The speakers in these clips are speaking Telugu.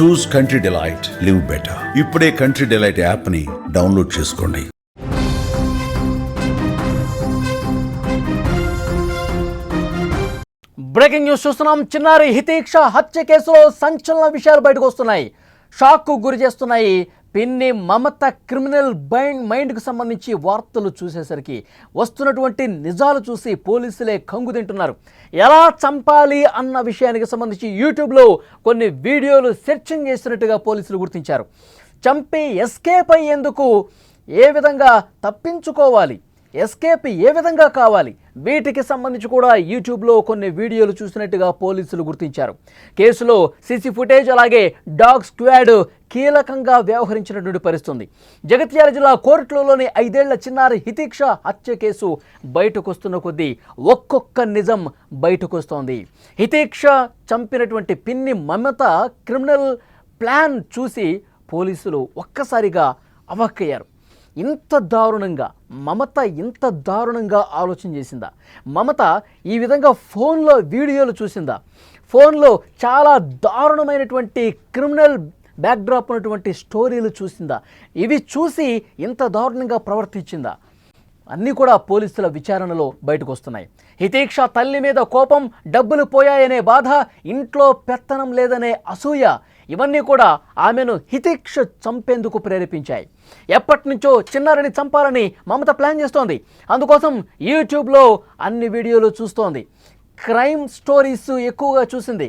చూస్ కంట్రీ డిలైట్, లివ్ బెటర్. ఇప్పుడే కంట్రీ డిలైట్ యాప్ని డౌన్లోడ్ చేసుకోండి. బ్రేకింగ్ న్యూస్ చూస్తున్నాం. చిన్నారి హితీక్ష హత్య కేసులో సంచలన విషయాలు బయటకు వస్తున్నాయి. షాక్కు గురి చేస్తున్నాయి. పిన్ని మమత క్రిమినల్ మైండ్కు సంబంధించి వార్తలు చూసేసరికి వస్తున్నటువంటి నిజాలు చూసి పోలీసులే కంగు తింటున్నారు. ఎలా చంపాలి అన్న విషయానికి సంబంధించి యూట్యూబ్లో కొన్ని వీడియోలు సెర్చింగ్ చేసినట్టుగా పోలీసులు గుర్తించారు. చంపి ఎస్కేప్ అయ్యేందుకు ఏ విధంగా తప్పించుకోవాలి, ఎస్కేప్ ఏ విధంగా కావాలి, వీటికి సంబంధించి కూడా యూట్యూబ్లో కొన్ని వీడియోలు చూసినట్టుగా పోలీసులు గుర్తించారు. కేసులో సీసీ ఫుటేజ్ అలాగే డాగ్ స్క్వాడ్ కీలకంగా వ్యవహరించినటువంటి పరిస్థితుంది. జగిత్యాల జిల్లా కోర్టులోని 5 ఏళ్ల చిన్నారి హితీక్ష హత్య కేసు బయటకు వస్తున్న కొద్దీ ఒక్కొక్క నిజం బయటకు వస్తోంది. హితీక్ష చంపినటువంటి పిన్ని మమత క్రిమినల్ ప్లాన్ చూసి పోలీసులు ఒక్కసారిగా అవాక్కయ్యారు. ఇంత దారుణంగా మమత ఇంత దారుణంగా ఆలోచన చేసిందా? మమత ఈ విధంగా ఫోన్లో వీడియోలు చూసిందా? ఫోన్లో చాలా దారుణమైనటువంటి క్రిమినల్ బ్యాక్డ్రాప్ ఉన్నటువంటి స్టోరీలు చూసిందా? ఇవి చూసి ఇంత దారుణంగా ప్రవర్తించిందా? అన్నీ కూడా పోలీసుల విచారణలో బయటకు వస్తున్నాయి. హితీక్ష తల్లి మీద కోపం, డబ్బులు పోయాయనే బాధ, ఇంట్లో పెత్తనం లేదనే అసూయ, ఇవన్నీ కూడా ఆమెను హితీక్ష చంపేందుకు ప్రేరేపించాయి. ఎప్పటి నుంచో చిన్నారిని చంపాలని మమత ప్లాన్ చేస్తోంది. అందుకోసం యూట్యూబ్లో అన్ని వీడియోలు చూస్తోంది. క్రైమ్ స్టోరీస్ ఎక్కువగా చూసింది.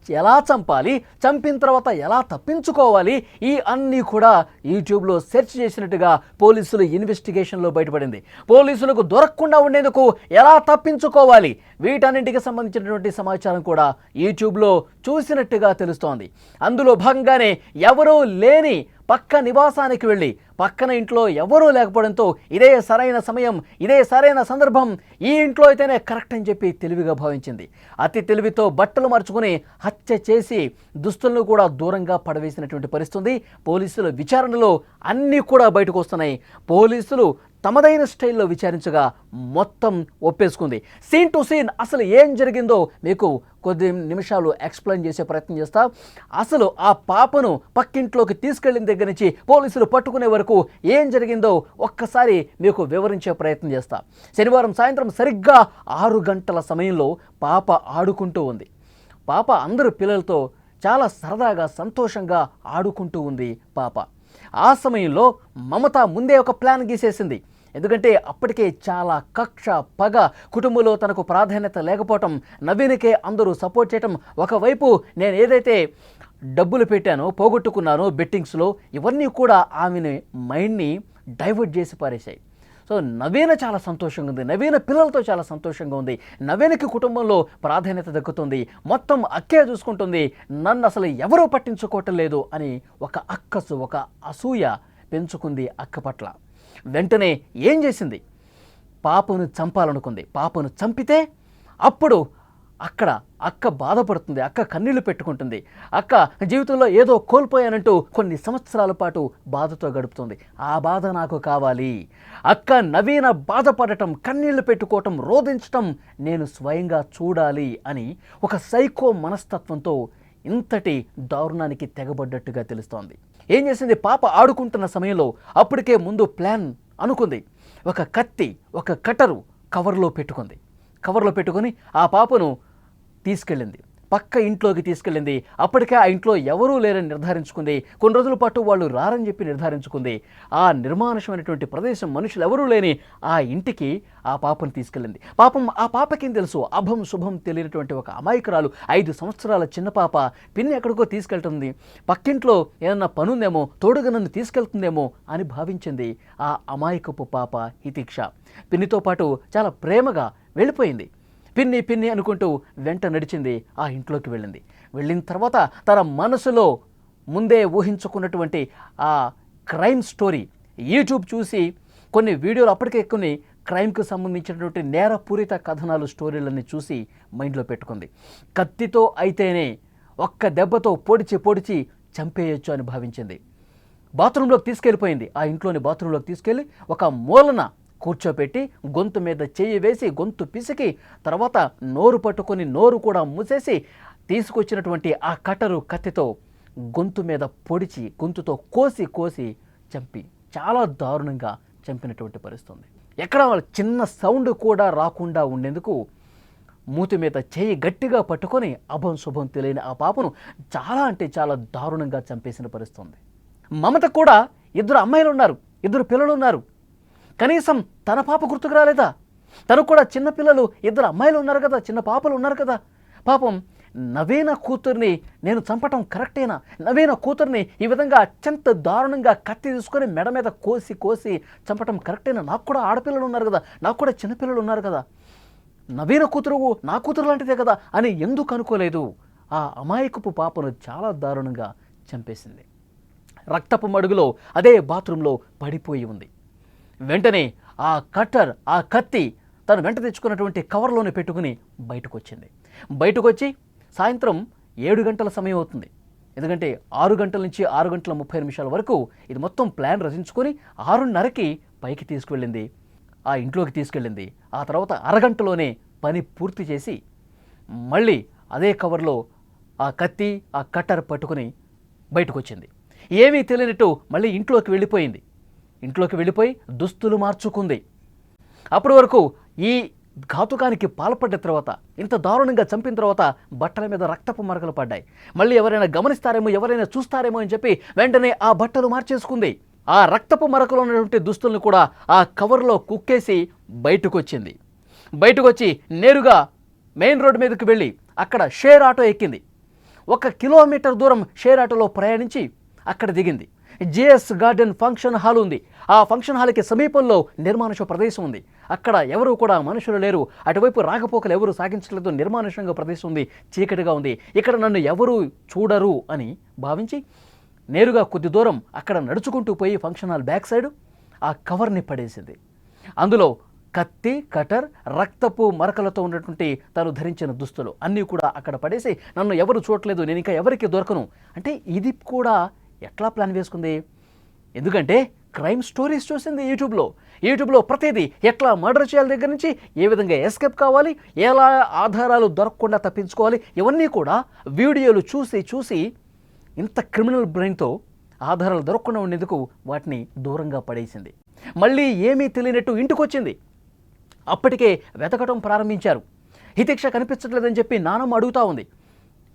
ఎలా చంపాలి, చంపిన తర్వాత ఎలా తప్పించుకోవాలి, ఈ అన్నీ కూడా యూట్యూబ్లో సెర్చ్ చేసినట్టుగా పోలీసులు ఇన్వెస్టిగేషన్లో బయటపడింది. పోలీసులకు దొరకకుండా ఉండేందుకు ఎలా తప్పించుకోవాలి, వీటన్నింటికి సంబంధించినటువంటి సమాచారం కూడా యూట్యూబ్లో చూసినట్టుగా తెలుస్తోంది. అందులో భాగంగానే ఎవరూ లేని పక్క నివాసానికి వెళ్ళి పక్కన ఇంట్లో ఎవరూ లేకపోవడంతో ఇదే సరైన సమయం, ఇదే సరైన సందర్భం, ఈ ఇంట్లో అయితేనే కరెక్ట్ అని చెప్పి తెలివిగా భావించింది. అతి తెలివితో బట్టలు మార్చుకుని హత్య చేసి దుస్తులను కూడా దూరంగా పడవేసినటువంటి పరిస్థితి. పోలీసుల విచారణలో అన్నీ కూడా బయటకు వస్తున్నాయి. పోలీసులు తమదైన స్టైల్లో విచారించగా మొత్తం ఒప్పేసుకుంది. సీన్ టు సీన్ అసలు ఏం జరిగిందో మీకు కొద్ది నిమిషాలు ఎక్స్ప్లెయిన్ చేసే ప్రయత్నం చేస్తా. అసలు ఆ పాపను పక్కింట్లోకి తీసుకెళ్లిన దగ్గర నుంచి పోలీసులు పట్టుకునే వరకు ఏం జరిగిందో ఒక్కసారి మీకు వివరించే ప్రయత్నం చేస్తా. శనివారం సాయంత్రం సరిగ్గా 6 గంటల సమయంలో పాప ఆడుకుంటూ ఉంది. పాప అందరు పిల్లలతో చాలా సరదాగా సంతోషంగా ఆడుకుంటూ ఉంది పాప. ఆ సమయంలో మమత ముందే ఒక ప్లాన్ గీసేసింది. ఎందుకంటే అప్పటికే చాలా కక్ష, పగ, కుటుంబంలో తనకు ప్రాధాన్యత లేకపోవటం, నవీన్కే అందరూ సపోర్ట్ చేయటం, ఒకవైపు నేను ఏదైతే డబ్బులు పెట్టానో పోగొట్టుకున్నానో బెట్టింగ్స్లో, ఇవన్నీ కూడా ఆమెని మైండ్ని డైవర్ట్ చేసి పారేశాయి. సో నవీన చాలా సంతోషంగా ఉంది, నవీన పిల్లలతో చాలా సంతోషంగా ఉంది, నవీనకి కుటుంబంలో ప్రాధాన్యత దక్కుతుంది, మొత్తం అక్కే చూసుకుంటుంది, నన్ను అసలు ఎవరూ పట్టించుకోవటం లేదు అని ఒక అక్కసు, ఒక అసూయ పెంచుకుంది అక్క పట్ల. వెంటనే ఏం చేసింది? పాపను చంపాలనుకుంది. పాపను చంపితే అప్పుడు అక్క బాధపడుతుంది, అక్క కన్నీళ్లు పెట్టుకుంటుంది. అక్క జీవితంలో ఏదో కోల్పోయానంటూ కొన్ని సంవత్సరాల పాటు బాధతో గడుపుతుంది. ఆ బాధ నాకు కావాలి. అక్క నవీన బాధపడటం, కన్నీళ్లు పెట్టుకోవటం, రోధించటం నేను స్వయంగా చూడాలి అని ఒక సైకో మనస్తత్వంతో ఇంతటి దారుణానికి తెగబడ్డట్టుగా తెలుస్తోంది. ఏం చేసింది? పాప ఆడుకుంటున్న సమయంలో అప్పటికే ముందు ప్లాన్ అనుకుంది. ఒక కత్తి, ఒక కటరు కవర్లో పెట్టుకొని ఆ పాపను తీసుకెళ్ళింది, పక్క ఇంట్లోకి తీసుకెళ్ళింది. అప్పటికే ఆ ఇంట్లో ఎవరూ లేరని నిర్ధారించుకుంది. కొన్ని రోజుల పాటు వాళ్ళు రారని చెప్పి నిర్ధారించుకుంది. ఆ నిర్మానుషమైనటువంటి ప్రదేశం, మనుషులు ఎవరూ లేని ఆ ఇంటికి ఆ పాపను తీసుకెళ్ళింది. పాపం ఆ పాపకేం తెలుసు? అభం శుభం తెలియనటువంటి ఒక అమాయకురాలు, 5 సంవత్సరాల చిన్న పాప. పిన్ని ఎక్కడికో తీసుకెళ్తుంది, పక్కింట్లో ఏదన్నా పనుందేమో, తోడుగా నన్ను తీసుకెళ్తుందేమో అని భావించింది ఆ అమాయకపు పాప హితీక్ష. పిన్నితో పాటు చాలా ప్రేమగా వెళ్ళిపోయింది. పిన్ని అనుకుంటూ వెంట నడిచింది, ఆ ఇంట్లోకి వెళ్ళిన తర్వాత తన మనసులో ముందే ఊహించుకున్నటువంటి ఆ క్రైమ్ స్టోరీ యూట్యూబ్ చూసి కొన్ని వీడియోలు, అప్పటికే కొన్ని క్రైమ్కి సంబంధించినటువంటి నేరపూరిత కథనాలు, స్టోరీలన్నీ చూసి మైండ్లో పెట్టుకుంది. కత్తితో అయితేనే ఒక్క దెబ్బతో పొడిచి చంపేయచ్చు అని భావించింది. బాత్రూంలోకి తీసుకెళ్ళిపోయింది. ఆ ఇంట్లోని బాత్రూంలోకి తీసుకెళ్ళి ఒక మూలన కూర్చోపెట్టి గొంతు మీద చెయ్యి వేసి గొంతు పిసికి, తర్వాత నోరు పట్టుకొని నోరు కూడా మూసేసి తీసుకొచ్చినటువంటి ఆ కట్టరు కత్తితో గొంతు మీద పొడిచి గొంతుతో కోసి చంపి చాలా దారుణంగా చంపినటువంటి పరిస్థితి ఉంది. ఎక్కడ చిన్న సౌండ్ కూడా రాకుండా ఉండేందుకు మూతి మీద చేయి గట్టిగా పట్టుకొని అభం శుభం తెలియని ఆ పాపను చాలా అంటే చాలా దారుణంగా చంపేసిన పరిస్థితి ఉంది. మమత కూడా 2 అమ్మాయిలు ఉన్నారు, 2 పిల్లలు ఉన్నారు. కనీసం తన పాప గుర్తుకు రాలేదా? తనకు కూడా చిన్న పిల్లలు 2 అమ్మాయిలు ఉన్నారు కదా, చిన్న పాపలు ఉన్నారు కదా. పాపం నవీన కూతుర్ని నేను చంపటం కరెక్టేనా? నవీన కూతుర్ని ఈ విధంగా అత్యంత దారుణంగా కత్తి తీసుకొని మెడ మీద కోసి చంపటం కరెక్టేనా? నాకు కూడా ఆడపిల్లలు ఉన్నారు కదా, నాకు కూడా చిన్నపిల్లలు ఉన్నారు కదా, నవీన కూతురు నా కూతురు లాంటిదే కదా అని ఎందుకు అనుకోలేదు? ఆ అమాయకపు పాపను చాలా దారుణంగా చంపేసింది. రక్తపు మడుగులో అదే బాత్రూంలో పడిపోయి ఉంది. వెంటనే ఆ కట్టర్, ఆ కత్తి తను వెంట తెచ్చుకున్నటువంటి కవర్లోనే పెట్టుకుని బయటకు వచ్చింది. బయటకు వచ్చి సాయంత్రం 7 గంటల సమయం అవుతుంది. ఎందుకంటే 6 గంటల నుంచి 6 గంటల 30 నిమిషాల వరకు ఇది మొత్తం ప్లాన్ రచించుకొని 6:30కి పైకి తీసుకువెళ్ళింది, ఆ ఇంట్లోకి తీసుకెళ్ళింది. ఆ తర్వాత అరగంటలోనే పని పూర్తి చేసి మళ్ళీ అదే కవర్లో ఆ కత్తి, ఆ కట్టర్ పట్టుకుని బయటకు వచ్చింది. ఏమీ తెలియనట్టు మళ్ళీ ఇంట్లోకి వెళ్ళిపోయింది. ఇంట్లోకి వెళ్ళిపోయి దుస్తులు మార్చుకుంది. అప్పటి వరకు ఈ ఘాతుకానికి పాల్పడ్డ తర్వాత, ఇంత దారుణంగా చంపిన తర్వాత బట్టల మీద రక్తపు మరకలు పడ్డాయి. మళ్ళీ ఎవరైనా గమనిస్తారేమో, ఎవరైనా చూస్తారేమో అని చెప్పి వెంటనే ఆ బట్టలు మార్చేసుకుంది. ఆ రక్తపు మరకలో ఉన్నటువంటి దుస్తులను కూడా ఆ కవర్లో కుక్కేసి బయటకు వచ్చింది. బయటకు వచ్చి నేరుగా మెయిన్ రోడ్డు మీదకి వెళ్ళి అక్కడ షేర్ ఆటో ఎక్కింది. 1 కిలోమీటర్ దూరం షేర్ ఆటోలో ప్రయాణించి అక్కడ దిగింది. జేఎస్ గార్డెన్ ఫంక్షన్ హాల్ ఉంది. ఆ ఫంక్షన్ హాల్కి సమీపంలో నిర్మానుష్య ప్రదేశం ఉంది. అక్కడ ఎవరు కూడా మనుషులు లేరు. అటువైపు రాకపోకలు ఎవరు సాగించలేదు. నిర్మానుష్యంగా ప్రదేశం ఉంది, చీకటిగా ఉంది. ఇక్కడ నన్ను ఎవరు చూడరు అని భావించి నేరుగా కొద్ది దూరం అక్కడ నడుచుకుంటూ పోయి ఫంక్షన్ హాల్ బ్యాక్ సైడ్ ఆ కవర్ని పడేసింది. అందులో కత్తి, కటర్, రక్తపు మరకలతో ఉన్నటువంటి తను ధరించిన దుస్తులు అన్నీ కూడా అక్కడ పడేసి నన్ను ఎవరు చూడలేదు, నేను ఇంకా ఎవరికి దొరకను అంటే ఇది కూడా ఎట్లా ప్లాన్ వేసుకుంది? ఎందుకంటే క్రైమ్ స్టోరీస్ చూసింది యూట్యూబ్లో ప్రతిదీ ఎట్లా మర్డర్ చేయాలి దగ్గర నుంచి ఏ విధంగా ఎస్కేప్ కావాలి, ఎలా ఆధారాలు దొరకకుండా తప్పించుకోవాలి, ఇవన్నీ కూడా వీడియోలు చూసి ఇంత క్రిమినల్ బ్రెయిన్తో ఆధారాలు దొరకకుండా ఉండేందుకు వాటిని దూరంగా పడేసింది. మళ్ళీ ఏమీ తెలియనట్టు ఇంటికి వచ్చింది. అప్పటికే వెతకటం ప్రారంభించారు. హితేక్ష కనిపించట్లేదని చెప్పి నానమ్మ అడుగుతూ ఉంది,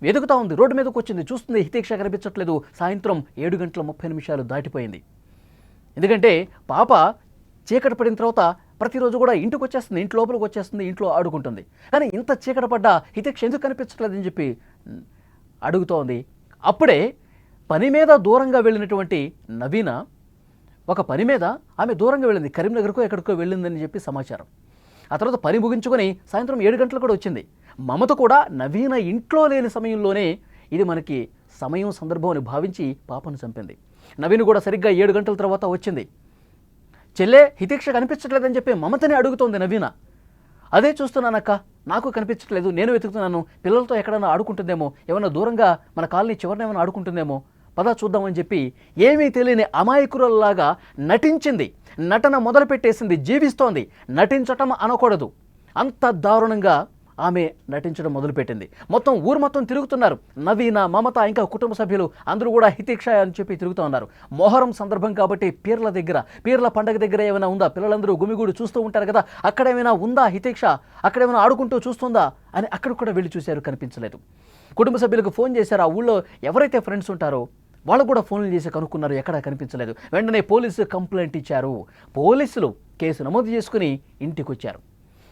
వెతుకుతూ ఉంది. రోడ్డు మీదకి వచ్చింది, చూస్తుంది హితేక్ష కనిపించట్లేదు. సాయంత్రం 7 గంటల 30 నిమిషాలు దాటిపోయింది. ఎందుకంటే పాప చీకటి పడిన తర్వాత ప్రతిరోజు కూడా ఇంటికి వచ్చేస్తుంది, ఇంటి లోపలికి వచ్చేస్తుంది, ఇంట్లో ఆడుకుంటుంది. కానీ ఇంత చీకటి పడ్డా హితేక్ష ఎందుకు కనిపించట్లేదని చెప్పి అడుగుతోంది. అప్పుడే పని మీద దూరంగా వెళ్ళినటువంటి నవీన ఒక పని మీద ఆమె దూరంగా వెళ్ళింది, కరీంనగర్కో ఎక్కడికో వెళ్ళిందని చెప్పి సమాచారం. ఆ తర్వాత పని ముగించుకొని సాయంత్రం 7 గంటలకు కూడా వచ్చింది. మమత కూడా నవీన ఇంట్లో లేని సమయంలోనే ఇది మనకి సమయం సందర్భం అని భావించి పాపను చంపింది. నవీన్ కూడా సరిగ్గా 7 గంటల తర్వాత వచ్చింది. చెల్లె హితేక్ష కనిపించట్లేదని చెప్పి మమతని అడుగుతోంది నవీన. అదే చూస్తున్నానక్క, నాకు కనిపించట్లేదు, నేను వెతుకుతున్నాను, పిల్లలతో ఎక్కడైనా ఆడుకుంటుందేమో, ఏమైనా దూరంగా మన కాలనీ చివరిన ఏమైనా ఆడుకుంటుందేమో, పద చూద్దామని చెప్పి ఏమీ తెలియని అమాయకురాల్లాగా నటించింది. నటన మొదలుపెట్టేసింది, జీవిస్తోంది. నటించటం అనకూడదు, అంత దారుణంగా ఆమె నటించడం మొదలుపెట్టింది. మొత్తం ఊరు మొత్తం తిరుగుతున్నారు. నవీన, మమత, ఇంకా కుటుంబ సభ్యులు అందరూ కూడా హితేక్ష అని చెప్పి తిరుగుతూ ఉన్నారు. మొహరం సందర్భం కాబట్టి పీర్ల పండగ దగ్గర ఏమైనా ఉందా, పిల్లలందరూ గుమిగూడు చూస్తూ ఉంటారు కదా, అక్కడ ఏమైనా ఉందా హితేక్ష, అక్కడేమైనా ఆడుకుంటూ చూస్తుందా అని అక్కడ కూడా వెళ్ళి చూశారు, కనిపించలేదు. కుటుంబ సభ్యులకు ఫోన్ చేశారు. ఆ ఊళ్ళో ఎవరైతే ఫ్రెండ్స్ ఉంటారో వాళ్ళు కూడా ఫోన్లు చేసి కనుక్కున్నారు, ఎక్కడా కనిపించలేదు. వెంటనే పోలీసు కంప్లైంట్ ఇచ్చారు. పోలీసులు కేసు నమోదు చేసుకుని ఇంటికి వచ్చారు.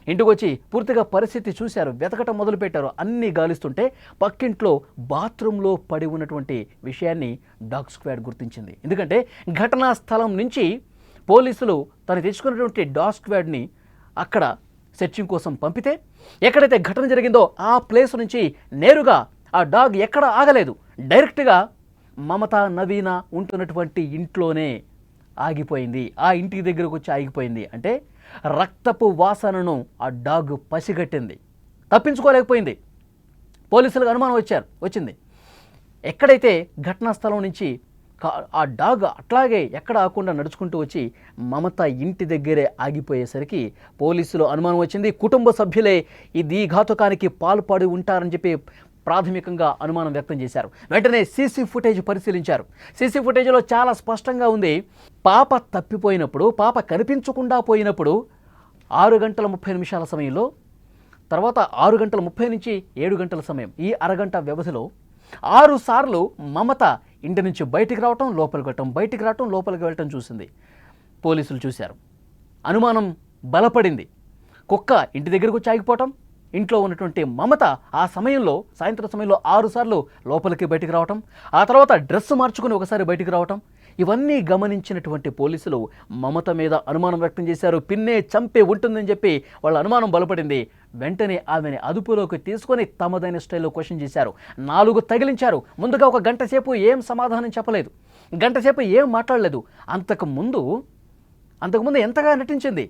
ఇంటికి వచ్చి పూర్తిగా పరిస్థితి చూశారు, వెతకటం మొదలుపెట్టారు. అన్నీ గాలిస్తుంటే పక్కింట్లో బాత్రూంలో పడి ఉన్నటువంటి విషయాన్ని డాగ్ స్క్వాడ్ గుర్తించింది. ఎందుకంటే ఘటనా స్థలం నుంచి పోలీసులు తను తెచ్చుకున్నటువంటి డాగ్ స్క్వాడ్ని అక్కడ సెర్చింగ్ కోసం పంపితే ఎక్కడైతే ఘటన జరిగిందో ఆ ప్లేస్ నుంచి నేరుగా ఆ డాగ్ ఎక్కడ ఆగలేదు, డైరెక్ట్గా మమత, నవీన ఉంటున్నటువంటి ఇంట్లోనే ఆగిపోయింది. ఆ ఇంటి దగ్గరకు వచ్చి ఆగిపోయింది. అంటే రక్తపు వాసనను ఆ డాగ్ పసిగట్టింది, తప్పించుకోలేకపోయింది. పోలీసులకు అనుమానం వచ్చింది. ఎక్కడైతే ఘటనా స్థలం నుంచి ఆ డాగ్ అట్లాగే ఎక్కడ ఆకుండా నడుచుకుంటూ వచ్చి మమత ఇంటి దగ్గరే ఆగిపోయేసరికి పోలీసులు అనుమానం వచ్చింది. కుటుంబ సభ్యులే ఈ ఘాతుకానికి పాల్పడి ఉంటారని చెప్పి ప్రాథమికంగా అనుమానం వ్యక్తం చేశారు. వెంటనే సీసీ ఫుటేజ్ పరిశీలించారు. సీసీ ఫుటేజ్లో చాలా స్పష్టంగా ఉంది, పాప తప్పిపోయినప్పుడు, పాప కనిపించకుండా పోయినప్పుడు 6 గంటల 30 నిమిషాల సమయంలో, తర్వాత 6 గంటల 30 నుంచి 7 గంటల సమయం, ఈ అరగంట వ్యవధిలో 6 సార్లు మమత ఇంటి నుంచి బయటికి రావటం, లోపలికి వెళ్ళటం, బయటికి రావటం, లోపలికి వెళ్ళటం చూసింది. పోలీసులు చూశారు. అనుమానం బలపడింది. కుక్క ఇంటి దగ్గరకు వచ్చి ఆగిపోవటం, ఇంట్లో ఉన్నటువంటి మమత ఆ సమయంలో, సాయంత్రం సమయంలో 6 సార్లు లోపలికి బయటికి రావటం, ఆ తర్వాత డ్రెస్ మార్చుకుని ఒకసారి బయటికి రావటం, ఇవన్నీ గమనించినటువంటి పోలీసులు మమత మీద అనుమానం వ్యక్తం చేశారు. పిన్నే చంపే ఉంటుందని చెప్పి వాళ్ళ అనుమానం బలపడింది. వెంటనే ఆమెని అదుపులోకి తీసుకొని తమదైన స్టైల్లో క్వశ్చన్ చేశారు. 4 తగిలించారు. ముందుగా ఒక గంట సేపు ఏం సమాధానం చెప్పలేదు, గంట సేపు ఏం మాట్లాడలేదు. అంతకుముందు ఎంతగా నటించింది.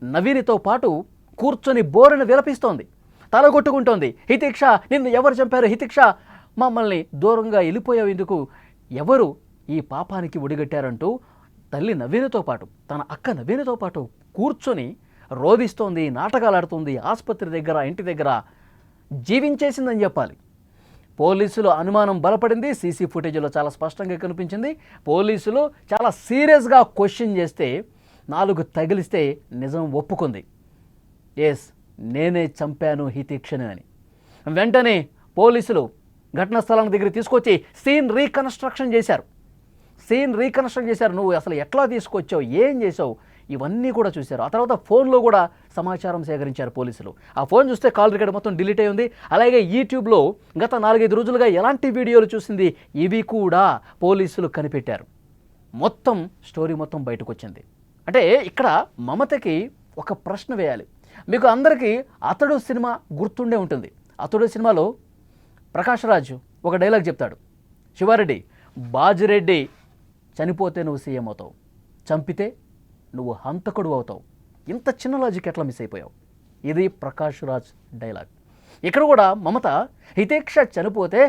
నవీనితో పాటు కూర్చొని బోరును విలపిస్తోంది, తలగొట్టుకుంటోంది. హితిక్ష, నిన్ను ఎవరు చంపారు? హితిక్ష, మమ్మల్ని దూరంగా వెళ్ళిపోయావు ఎందుకు? ఎవరు ఈ పాపానికి ఒడిగట్టారంటూ తల్లి నవీనతో పాటు, తన అక్క నవీనతో పాటు కూర్చొని రోధిస్తోంది, నాటకాలు ఆడుతుంది. ఆసుపత్రి దగ్గర, ఇంటి దగ్గర జీవించేసిందని చెప్పాలి. పోలీసులు అనుమానం బలపడింది. సీసీ ఫుటేజ్లో చాలా స్పష్టంగా కనిపించింది. పోలీసులు చాలా సీరియస్గా క్వశ్చన్ చేస్తే 4 తగిలిస్తే నిజం ఒప్పుకుంది. ఎస్, నేనే చంపాను హితిక్షను అని. వెంటనే పోలీసులు ఘటనా స్థలానికి దగ్గర తీసుకొచ్చి సీన్ రీకన్స్ట్రక్షన్ చేశారు. నువ్వు అసలు ఎట్లా తీసుకొచ్చావు, ఏం చేసావు, ఇవన్నీ కూడా చూశారు. ఆ తర్వాత ఫోన్లో కూడా సమాచారం సేకరించారు పోలీసులు. ఆ ఫోన్ చూస్తే కాల్ రికార్డ్ మొత్తం డిలీట్ అయి ఉంది. అలాగే యూట్యూబ్లో గత 4-5 రోజులుగా ఎలాంటి వీడియోలు చూసింది, ఇవి కూడా పోలీసులు కనిపెట్టారు. మొత్తం స్టోరీ మొత్తం బయటకు వచ్చింది. అంటే ఇక్కడ మమతకి ఒక ప్రశ్న వేయాలి. మీకు అందరికీ అతడు సినిమా గుర్తుండే ఉంటుంది. అతడు సినిమాలో ప్రకాష్ రాజ్ ఒక డైలాగ్ చెప్తాడు, శివారెడ్డి, బాజిరెడ్డి చనిపోతే నువ్వు సీఎం అవుతావు, చంపితే నువ్వు హంతకుడు అవుతావు. ఇంత చిన్న లాజిక్ ఎట్లా మిస్ అయిపోయావు? ఇది ప్రకాష్ రాజ్ డైలాగ్. ఇక్కడ కూడా మమత హితేక్ష చనిపోతే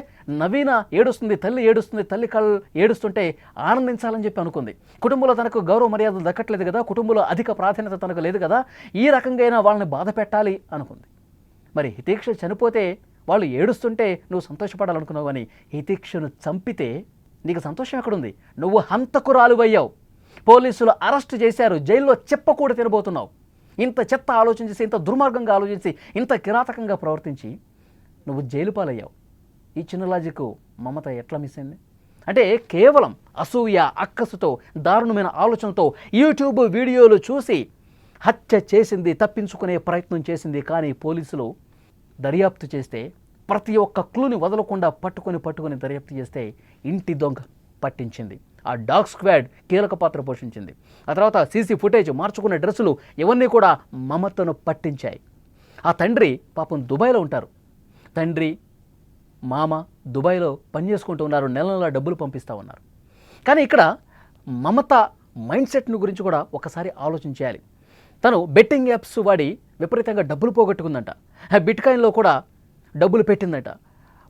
నవీన ఏడుస్తుంది, తల్లి ఏడుస్తుంది, తల్లి కళ్ళు ఏడుస్తుంటే ఆనందించాలని చెప్పి అనుకుంది. కుటుంబంలో తనకు గౌరవ మర్యాదలు దక్కట్లేదు కదా, కుటుంబంలో అధిక ప్రాధాన్యత తనకు లేదు కదా, ఈ రకంగా అయినా వాళ్ళని బాధ పెట్టాలి అనుకుంది. మరి హితేక్ష చనిపోతే వాళ్ళు ఏడుస్తుంటే నువ్వు సంతోషపడాలనుకున్నావు, కానీ హితేక్షను చంపితే నీకు సంతోషం ఎక్కడుంది? నువ్వు హంతకురాలువయ్యావు. పోలీసులు అరెస్ట్ చేశారు, జైల్లో చెప్పకూడ తినబోతున్నావు. ఇంత చెత్త ఆలోచన చేసి, ఇంత దుర్మార్గంగా ఆలోచించి, ఇంత కిరాతకంగా ప్రవర్తించి నువ్వు జైలు పాలయ్యావు. ఈ చిన్న లాజిక్ మమత ఎట్లా మిస్ అయింది? అంటే కేవలం అసూయ, అక్కసుతో, దారుణమైన ఆలోచనతో యూట్యూబ్ వీడియోలు చూసి హత్య చేసింది, తప్పించుకునే ప్రయత్నం చేసింది. కానీ పోలీసులు దర్యాప్తు చేస్తే ప్రతి ఒక్క క్లూని వదలకుండా పట్టుకొని దర్యాప్తు చేస్తే ఇంటి దొంగ పట్టించింది. ఆ డాగ్ స్క్వాడ్ కీలక పాత్ర పోషించింది. ఆ తర్వాత సీసీ ఫుటేజ్, మార్చుకున్న డ్రెస్సులు, ఇవన్నీ కూడా మమతను పట్టించాయి. ఆ తండ్రి పాపం దుబాయ్లో ఉంటారు. తండ్రి, మామ దుబాయ్లో పనిచేసుకుంటూ ఉన్నారు, నెల డబ్బులు పంపిస్తూ ఉన్నారు. కానీ ఇక్కడ మమత మైండ్ సెట్ను గురించి కూడా ఒకసారి ఆలోచించాలి. తను బెట్టింగ్ యాప్స్ వాడి విపరీతంగా డబ్బులు పోగొట్టుకుందంట. బిట్కాయిన్లో కూడా డబ్బులు పెట్టిందట.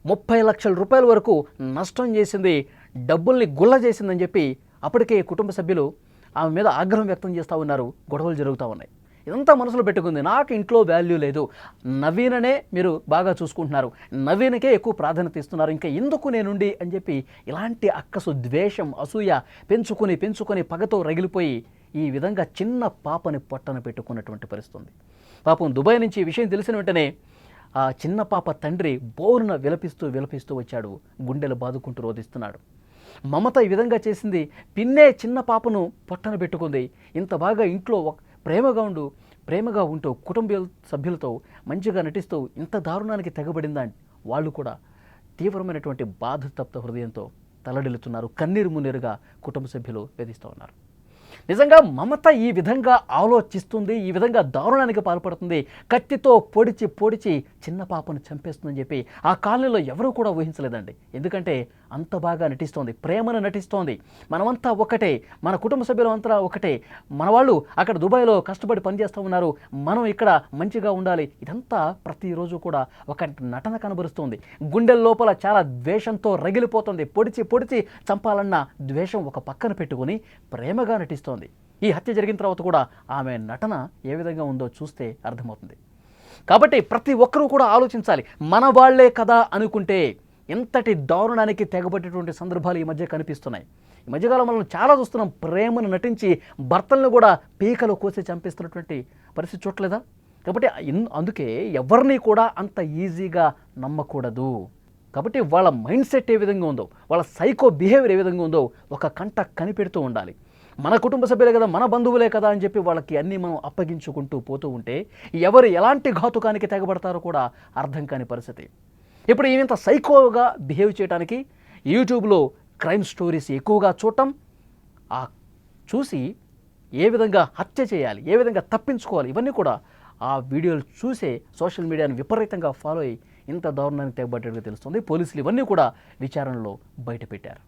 30 లక్షల రూపాయల వరకు నష్టం చేసింది, డబ్బుల్ని గుల్ల చేసిందని చెప్పి అప్పటికే కుటుంబ సభ్యులు ఆమె మీద ఆగ్రహం వ్యక్తం చేస్తూ ఉన్నారు. గొడవలు జరుగుతూ ఉన్నాయి. ఇదంతా మనసులో పెట్టుకుంది. నాకు ఇంట్లో వాల్యూ లేదు, నవీననే మీరు బాగా చూసుకుంటున్నారు, నవీనకే ఎక్కువ ప్రాధాన్యత ఇస్తున్నారు, ఇంకా ఎందుకు నేనుండి అని చెప్పి ఇలాంటి అక్కసు, ద్వేషం, అసూయ పెంచుకొని పగతో రగిలిపోయి ఈ విధంగా చిన్న పాపని పొట్టన పెట్టుకున్నటువంటి పరిస్థితి. పాపం దుబాయ్ నుంచి ఈ విషయం తెలిసిన వెంటనే ఆ చిన్న పాప తండ్రి బోరున విలపిస్తూ వచ్చాడు, గుండెలు బాదుకుంటూ రోధిస్తున్నాడు. మమత ఈ విధంగా చేసింది, పిన్నే చిన్న పాపను పొట్టన పెట్టుకుంది, ఇంత బాగా ఇంట్లో ప్రేమగా ఉంటూ కుటుంబ సభ్యులతో మంచిగా నటిస్తూ ఇంత దారుణానికి తెగబడిందా? వాళ్ళు కూడా తీవ్రమైనటువంటి బాధతప్త హృదయంతో తలడిల్లుతున్నారు. కన్నీరు మున్నీరుగా కుటుంబ సభ్యులు వేధిస్తూ ఉన్నారు. నిజంగా మమత ఈ విధంగా ఆలోచిస్తుంది, ఈ విధంగా దారుణానికి పాల్పడుతుంది, కత్తితో పొడిచి చిన్న పాపను చంపేస్తుందని చెప్పి ఆ కాలనీలో ఎవరూ కూడా ఊహించలేదండి. ఎందుకంటే అంత బాగా నటిస్తోంది, ప్రేమను నటిస్తోంది. మనమంతా ఒకటే, మన కుటుంబ సభ్యులంతా ఒకటే, మన వాళ్ళు అక్కడ దుబాయ్లో కష్టపడి పనిచేస్తూ ఉన్నారు, మనం ఇక్కడ మంచిగా ఉండాలి. ఇదంతా ప్రతిరోజు కూడా ఒక నటన కనబరుస్తుంది. గుండెల లోపల చాలా ద్వేషంతో రగిలిపోతుంది. పొడిచి చంపాలన్న ద్వేషం ఒక పక్కన పెట్టుకుని ప్రేమగా నటిస్తోంది. ఈ హత్య జరిగిన తర్వాత కూడా ఆమె నటన ఏ విధంగా ఉందో చూస్తే అర్థమవుతుంది. కాబట్టి ప్రతి ఒక్కరూ కూడా ఆలోచించాలి. మన వాళ్లే కదా అనుకుంటే ఎంతటి దారుణానికి తెగబట్టేటువంటి సందర్భాలు ఈ మధ్య కనిపిస్తున్నాయి. ఈ మధ్యకాలం మనం చాలా చూస్తున్నాం. ప్రేమను నటించి భర్తలను కూడా పీకలు కోసి చంపిస్తున్నటువంటి పరిస్థితి చూడలేదా? కాబట్టి అందుకే ఎవరిని కూడా అంత ఈజీగా నమ్మకూడదు. కాబట్టి వాళ్ళ మైండ్ సెట్ ఏ విధంగా ఉందో, వాళ్ళ సైకో బిహేవియర్ ఏ విధంగా ఉందో ఒక కంట కనిపెడుతూ ఉండాలి. మన కుటుంబ సభ్యులే కదా, మన బంధువులే కదా అని చెప్పి వాళ్ళకి అన్నీ మనం అప్పగించుకుంటూ పోతూ ఉంటే ఎవరు ఎలాంటి ఘాతుకానికి తెగబడతారో కూడా అర్థం కాని పరిస్థితి. ఇప్పుడు ఈయంత సైకోగా బిహేవ్ చేయడానికి యూట్యూబ్లో క్రైమ్ స్టోరీస్ ఎక్కువగా చూడటం, చూసి ఏ విధంగా హత్య చేయాలి, ఏ విధంగా తప్పించుకోవాలి, ఇవన్నీ కూడా ఆ వీడియోలు చూసే సోషల్ మీడియాని విపరీతంగా ఫాలో అయ్యి ఇంత దారుణానికి తెగబట్టేట్టుగా తెలుస్తుంది. పోలీసులు ఇవన్నీ కూడా విచారణలో బయటపెట్టారు.